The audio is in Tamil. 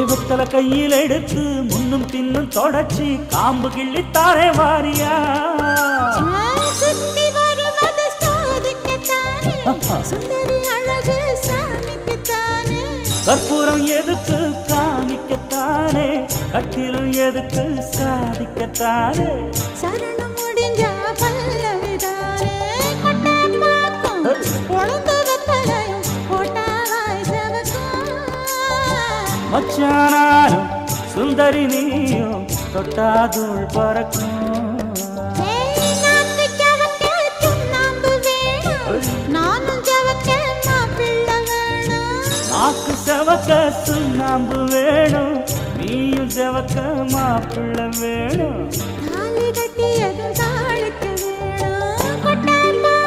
வெத்தல கையில் எடுத்து முன்னும் பின்னும் தொடச்சி காம்பு கிள்ளி தாரே வாரியா சுத்தி வருவது சோதிக்கத்தானே சுந்தரி அழகு சாமிக்குத்தானே கற்பூரம் எதுக்கு காமிக்கத்தானே கட்டிலும் எதுக்கு சாதிக்கத்தானே சரணம் முடிஞ்ச பல்லவிதானே கொட்டை பாக்கும் பொழுது வெத்தலையும் போட்டாவாய் செவக்கும் மச்சானாலும் சுந்தரி நீயும் தொட்டாதூள் பறக்கும் நாக்கு செவக்க சுண்ணாம்பு வேணும் நீயும் செவக்க மாப்பிள்ள வேணும் தாலி கட்டியதுதான்